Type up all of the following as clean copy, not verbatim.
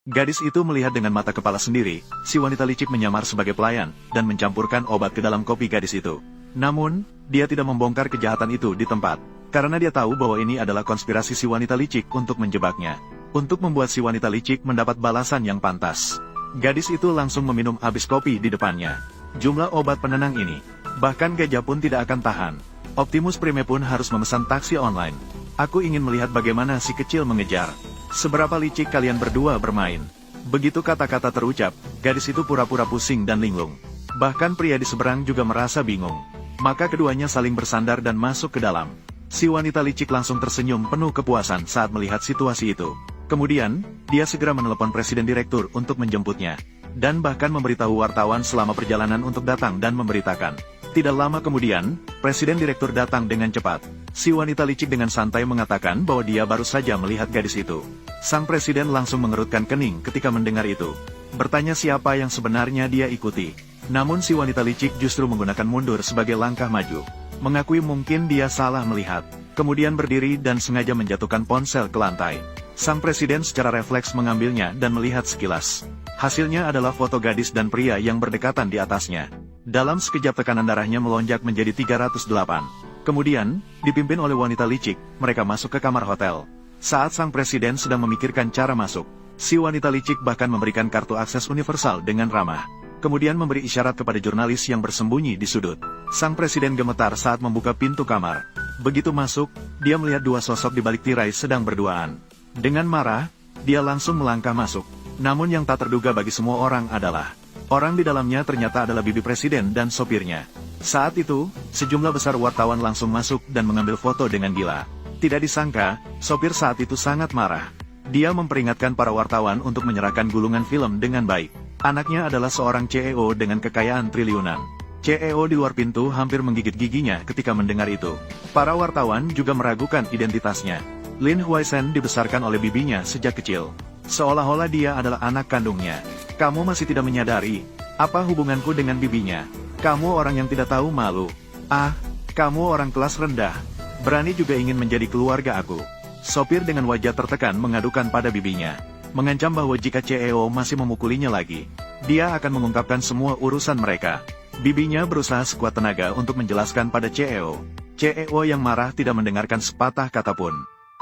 Gadis itu melihat dengan mata kepala sendiri, si wanita licik menyamar sebagai pelayan, dan mencampurkan obat ke dalam kopi gadis itu. Namun, dia tidak membongkar kejahatan itu di tempat, karena dia tahu bahwa ini adalah konspirasi si wanita licik untuk menjebaknya. Untuk membuat si wanita licik mendapat balasan yang pantas. Gadis itu langsung meminum habis kopi di depannya. Jumlah obat penenang ini, bahkan gajah pun tidak akan tahan. Optimus Prime pun harus memesan taksi online. Aku ingin melihat bagaimana si kecil mengejar. Seberapa licik kalian berdua bermain. Begitu kata-kata terucap, gadis itu pura-pura pusing dan linglung. Bahkan pria di seberang juga merasa bingung. Maka keduanya saling bersandar dan masuk ke dalam. Si wanita licik langsung tersenyum penuh kepuasan saat melihat situasi itu. Kemudian, dia segera menelepon presiden direktur untuk menjemputnya. Dan bahkan memberitahu wartawan selama perjalanan untuk datang dan memberitakan. Tidak lama kemudian, presiden direktur datang dengan cepat. Si wanita licik dengan santai mengatakan bahwa dia baru saja melihat gadis itu. Sang presiden langsung mengerutkan kening ketika mendengar itu. Bertanya siapa yang sebenarnya dia ikuti. Namun si wanita licik justru menggunakan mundur sebagai langkah maju. Mengakui mungkin dia salah melihat. Kemudian berdiri dan sengaja menjatuhkan ponsel ke lantai. Sang presiden secara refleks mengambilnya dan melihat sekilas. Hasilnya adalah foto gadis dan pria yang berdekatan di atasnya. Dalam sekejap tekanan darahnya melonjak menjadi 308. Kemudian, dipimpin oleh wanita licik, mereka masuk ke kamar hotel. Saat sang presiden sedang memikirkan cara masuk, si wanita licik bahkan memberikan kartu akses universal dengan ramah. Kemudian memberi isyarat kepada jurnalis yang bersembunyi di sudut. Sang presiden gemetar saat membuka pintu kamar. Begitu masuk, dia melihat dua sosok di balik tirai sedang berduaan. Dengan marah, dia langsung melangkah masuk. Namun yang tak terduga bagi semua orang adalah orang di dalamnya ternyata adalah bibi presiden dan sopirnya. Saat itu, sejumlah besar wartawan langsung masuk dan mengambil foto dengan gila. Tidak disangka, sopir saat itu sangat marah. Dia memperingatkan para wartawan untuk menyerahkan gulungan film dengan baik. Anaknya adalah seorang CEO dengan kekayaan triliunan. CEO di luar pintu hampir menggigit giginya ketika mendengar itu. Para wartawan juga meragukan identitasnya. Lin Huaisen dibesarkan oleh bibinya sejak kecil. Seolah-olah dia adalah anak kandungnya. Kamu masih tidak menyadari, apa hubunganku dengan bibinya? Kamu orang yang tidak tahu malu. Ah, kamu orang kelas rendah. Berani juga ingin menjadi keluarga aku. Sopir dengan wajah tertekan mengadukan pada bibinya. Mengancam bahwa jika CEO masih memukulinya lagi, dia akan mengungkapkan semua urusan mereka. Bibinya berusaha sekuat tenaga untuk menjelaskan pada CEO. CEO yang marah tidak mendengarkan sepatah kata pun.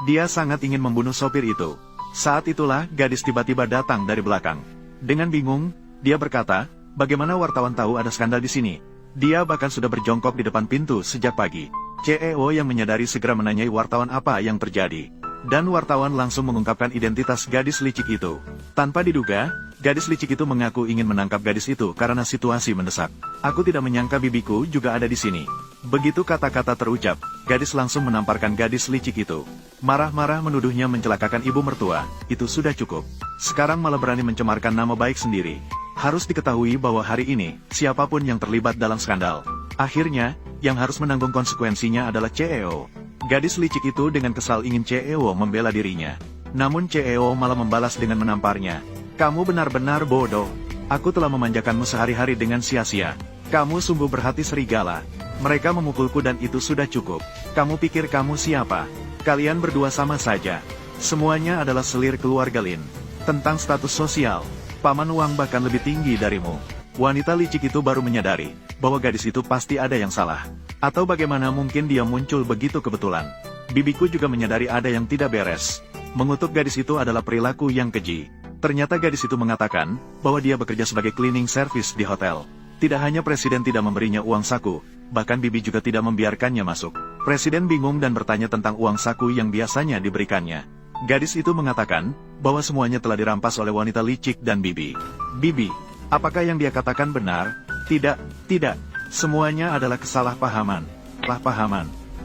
Dia sangat ingin membunuh sopir itu. Saat itulah gadis tiba-tiba datang dari belakang. Dengan bingung, dia berkata, bagaimana wartawan tahu ada skandal di sini? Dia bahkan sudah berjongkok di depan pintu sejak pagi. CEO yang menyadari segera menanyai wartawan apa yang terjadi. Dan wartawan langsung mengungkapkan identitas gadis licik itu. Tanpa diduga, gadis licik itu mengaku ingin menangkap gadis itu karena situasi mendesak. Aku tidak menyangka bibiku juga ada di sini. Begitu kata-kata terucap, gadis langsung menamparkan gadis licik itu. Marah-marah menuduhnya mencelakakan ibu mertua, itu sudah cukup. Sekarang malah berani mencemarkan nama baik sendiri. Harus diketahui bahwa hari ini, siapapun yang terlibat dalam skandal, akhirnya, yang harus menanggung konsekuensinya adalah CEO. Gadis licik itu dengan kesal ingin CEO membela dirinya. Namun CEO malah membalas dengan menamparnya. Kamu benar-benar bodoh. Aku telah memanjakanmu sehari-hari dengan sia-sia. Kamu sungguh berhati serigala. Mereka memukulku dan itu sudah cukup. Kamu pikir kamu siapa? Kalian berdua sama saja. Semuanya adalah selir keluarga Lin. Tentang status sosial, paman Wang bahkan lebih tinggi darimu. Wanita licik itu baru menyadari bahwa gadis itu pasti ada yang salah. Atau bagaimana mungkin dia muncul begitu kebetulan. Bibiku juga menyadari ada yang tidak beres. Mengutuk gadis itu adalah perilaku yang keji. Ternyata gadis itu mengatakan bahwa dia bekerja sebagai cleaning service di hotel. Tidak hanya presiden tidak memberinya uang saku, bahkan bibi juga tidak membiarkannya masuk. Presiden bingung dan bertanya tentang uang saku yang biasanya diberikannya. Gadis itu mengatakan bahwa semuanya telah dirampas oleh wanita licik dan bibi. Bibi, apakah yang dia katakan benar? Tidak. Semuanya adalah kesalahpahaman.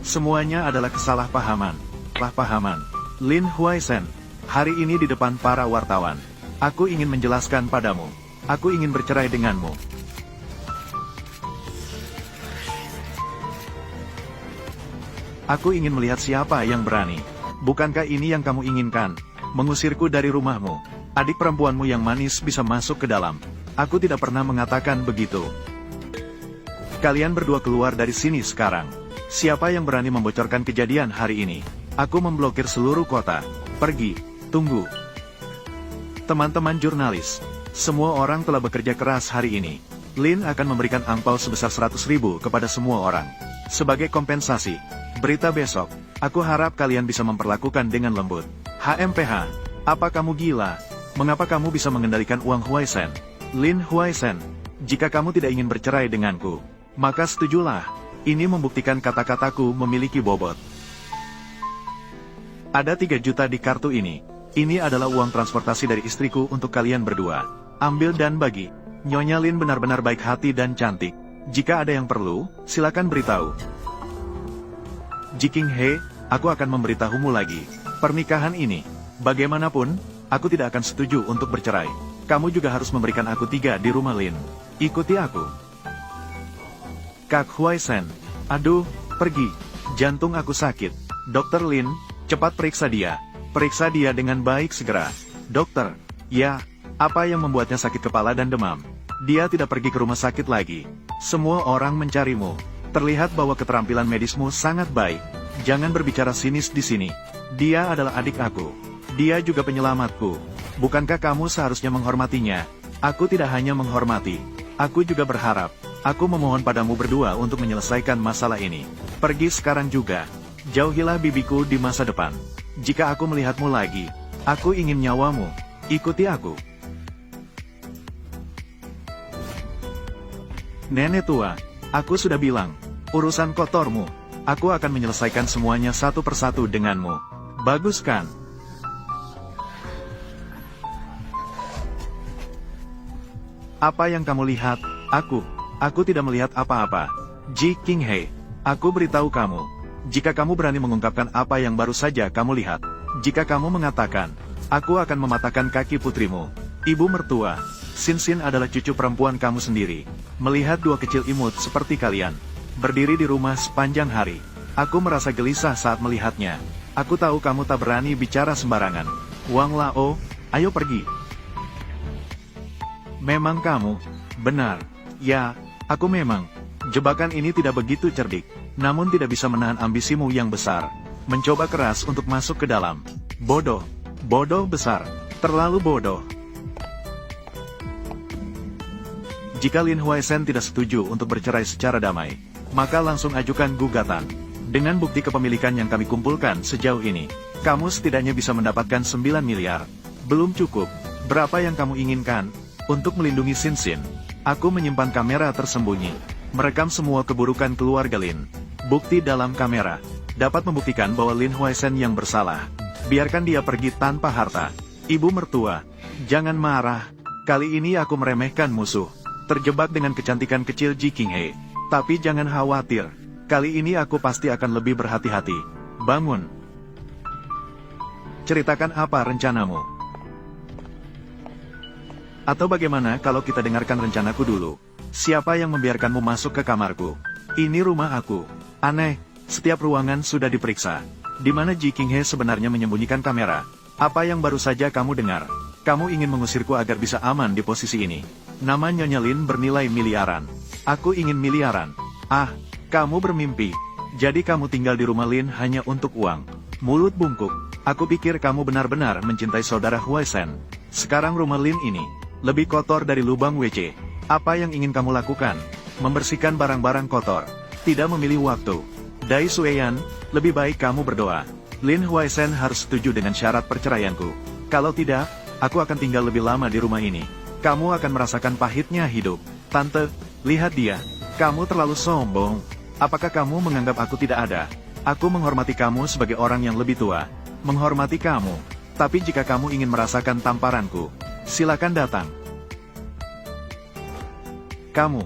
Semuanya adalah kesalahpahaman. Lin Huaisen, hari ini di depan para wartawan, aku ingin menjelaskan padamu. Aku ingin bercerai denganmu. Aku ingin melihat siapa yang berani. Bukankah ini yang kamu inginkan? Mengusirku dari rumahmu. Adik perempuanmu yang manis bisa masuk ke dalam. Aku tidak pernah mengatakan begitu. Kalian berdua keluar dari sini sekarang. Siapa yang berani membocorkan kejadian hari ini? Aku memblokir seluruh kota. Pergi. Tunggu. Teman-teman jurnalis, semua orang telah bekerja keras hari ini. Lin akan memberikan angpau sebesar 100.000 kepada semua orang. Sebagai kompensasi, berita besok, aku harap kalian bisa memperlakukan dengan lembut. HMPH, apa kamu gila? Mengapa kamu bisa mengendalikan uang Huaisen? Lin Huaisen, jika kamu tidak ingin bercerai denganku, maka setujulah. Ini membuktikan kata-kataku memiliki bobot. Ada 3 juta di kartu ini. Ini adalah uang transportasi dari istriku untuk kalian berdua. Ambil dan bagi. Nyonya Lin benar-benar baik hati dan cantik. Jika ada yang perlu, silakan beritahu. Jiking He, aku akan memberitahumu lagi. Pernikahan ini, bagaimanapun, aku tidak akan setuju untuk bercerai. Kamu juga harus memberikan aku 3 di rumah Lin. Ikuti aku. Kak Huaisen. Aduh, pergi. Jantung aku sakit. Dokter Lin, cepat periksa dia. Periksa dia dengan baik segera. Dokter, ya, apa yang membuatnya sakit kepala dan demam? Dia tidak pergi ke rumah sakit lagi. Semua orang mencarimu. Terlihat bahwa keterampilan medismu sangat baik. Jangan berbicara sinis di sini. Dia adalah adik aku. Dia juga penyelamatku. Bukankah kamu seharusnya menghormatinya? Aku tidak hanya menghormati. Aku juga berharap. Aku memohon padamu berdua untuk menyelesaikan masalah ini. Pergi sekarang juga. Jauhilah bibiku di masa depan. Jika aku melihatmu lagi, aku ingin nyawamu. Ikuti aku. Nenek tua, aku sudah bilang, urusan kotormu. Aku akan menyelesaikan semuanya satu persatu denganmu. Bagus kan? Apa yang kamu lihat? Aku tidak melihat apa-apa. Jiking He, aku beritahu kamu. Jika kamu berani mengungkapkan apa yang baru saja kamu lihat. Jika kamu mengatakan, aku akan mematahkan kaki putrimu. Ibu mertua, Sin adalah cucu perempuan kamu sendiri. Melihat 2 kecil imut seperti kalian, berdiri di rumah sepanjang hari. Aku merasa gelisah saat melihatnya. Aku tahu kamu tak berani bicara sembarangan. Wang Lao, ayo pergi. Memang kamu, benar. Ya, aku memang. Jebakan ini tidak begitu cerdik. Namun tidak bisa menahan ambisimu yang besar. Mencoba keras untuk masuk ke dalam. Bodoh. Bodoh besar. Terlalu bodoh. Jika Lin Huaisen tidak setuju untuk bercerai secara damai, maka langsung ajukan gugatan. Dengan bukti kepemilikan yang kami kumpulkan sejauh ini, kamu setidaknya bisa mendapatkan 9 miliar. Belum cukup. Berapa yang kamu inginkan? Untuk melindungi Sin, aku menyimpan kamera tersembunyi. Merekam semua keburukan keluarga Lin. Bukti dalam kamera dapat membuktikan bahwa Lin Huaisen yang bersalah. Biarkan dia pergi tanpa harta. Ibu mertua, jangan marah. Kali ini aku meremehkan musuh. Terjebak dengan kecantikan kecil Jiking He. Tapi jangan khawatir. Kali ini aku pasti akan lebih berhati-hati. Bangun. Ceritakan apa rencanamu? Atau bagaimana kalau kita dengarkan rencanaku dulu? Siapa yang membiarkanmu masuk ke kamarku? Ini rumah aku. Aneh, setiap ruangan sudah diperiksa. Di mana Jiking He sebenarnya menyembunyikan kamera? Apa yang baru saja kamu dengar? Kamu ingin mengusirku agar bisa aman di posisi ini. Nama Nyonya Lin bernilai miliaran. Aku ingin miliaran. Ah, kamu bermimpi. Jadi kamu tinggal di rumah Lin hanya untuk uang. Mulut bungkuk. Aku pikir kamu benar-benar mencintai saudara Huaisen. Sekarang rumah Lin ini lebih kotor dari lubang WC. Apa yang ingin kamu lakukan? Membersihkan barang-barang kotor. Tidak memilih waktu. Dai Sueyan, lebih baik kamu berdoa. Lin Huaisen harus setuju dengan syarat perceraianku. Kalau tidak, aku akan tinggal lebih lama di rumah ini. Kamu akan merasakan pahitnya hidup. Tante, lihat dia. Kamu terlalu sombong. Apakah kamu menganggap aku tidak ada? Aku menghormati kamu sebagai orang yang lebih tua. Menghormati kamu. Tapi jika kamu ingin merasakan tamparanku, silakan datang. Kamu.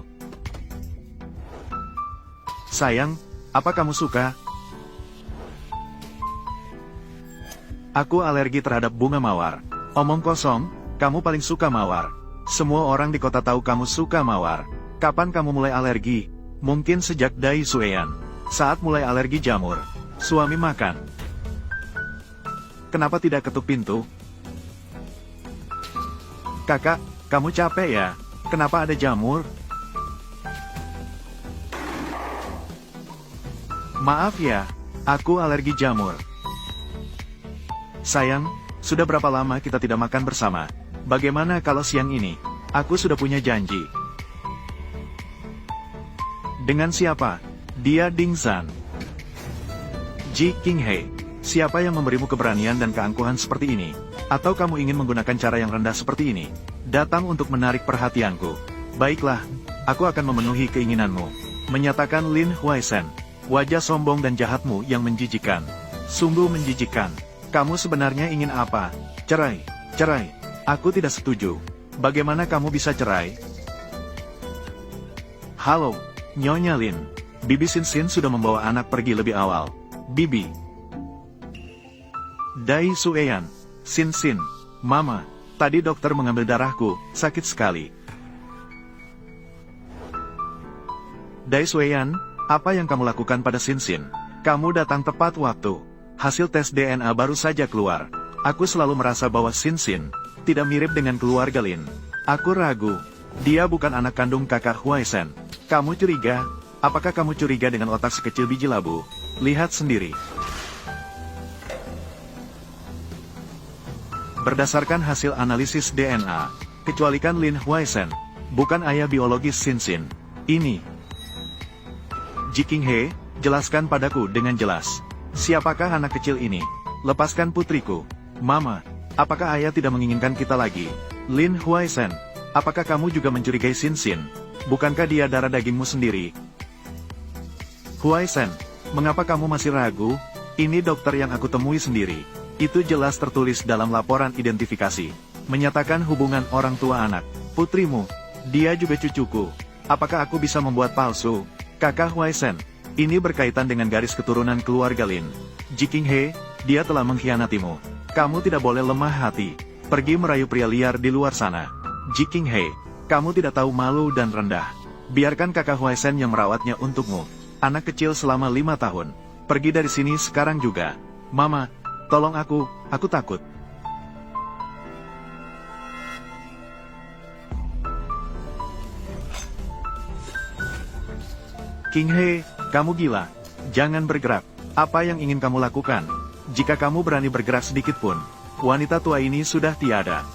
Sayang, apa kamu suka? Aku alergi terhadap bunga mawar. Omong kosong, kamu paling suka mawar. Semua orang di kota tahu kamu suka mawar. Kapan kamu mulai alergi? Mungkin sejak Dai Sueyan. Saat mulai alergi jamur. Suami makan. Kenapa tidak ketuk pintu? Kakak, kamu capek ya? Kenapa ada jamur? Maaf ya, aku alergi jamur. Sayang, sudah berapa lama kita tidak makan bersama? Bagaimana kalau siang ini? Aku sudah punya janji. Dengan siapa? Dia Ding Zhan. Ji Qinghe, siapa yang memberimu keberanian dan keangkuhan seperti ini? Atau kamu ingin menggunakan cara yang rendah seperti ini? Datang untuk menarik perhatianku. Baiklah, aku akan memenuhi keinginanmu. Menyatakan Lin Huaishen. Wajah sombong dan jahatmu yang menjijikan. Sungguh menjijikan. Kamu sebenarnya ingin apa? Cerai. Cerai. Aku tidak setuju. Bagaimana kamu bisa cerai? Halo, Nyonya Lin. Bibi Xin sudah membawa anak pergi lebih awal. Bibi. Dai Sueyan. Xin, Mama. Tadi dokter mengambil darahku, sakit sekali. Dai Sueyan, apa yang kamu lakukan pada Xin? Kamu datang tepat waktu. Hasil tes DNA baru saja keluar. Aku selalu merasa bahwa Xin tidak mirip dengan keluarga Lin. Aku ragu. Dia bukan anak kandung kakak Huaishen. Kamu curiga? Apakah kamu curiga dengan otak sekecil biji labu? Lihat sendiri. Berdasarkan hasil analisis DNA, kecualikan Lin Huaishen, bukan ayah biologis Xin. Ini. Ji Qinghe, jelaskan padaku dengan jelas. Siapakah anak kecil ini? Lepaskan putriku. Mama, apakah ayah tidak menginginkan kita lagi? Lin Huaishen, apakah kamu juga mencurigai Xin? Bukankah dia darah dagingmu sendiri? Huaishen, mengapa kamu masih ragu? Ini dokter yang aku temui sendiri. Itu jelas tertulis dalam laporan identifikasi. Menyatakan hubungan orang tua anak. Putrimu, dia juga cucuku. Apakah aku bisa membuat palsu? Kakak Huaishen, ini berkaitan dengan garis keturunan keluarga Lin. Ji Qinghe, dia telah mengkhianatimu. Kamu tidak boleh lemah hati. Pergi merayu pria liar di luar sana. Ji Qinghe, kamu tidak tahu malu dan rendah. Biarkan kakak Huaishen yang merawatnya untukmu. Anak kecil selama 5 tahun. Pergi dari sini sekarang juga. Mama, tolong aku takut. Qinghe, kamu gila. Jangan bergerak. Apa yang ingin kamu lakukan? Jika kamu berani bergerak sedikit pun, wanita tua ini sudah tiada.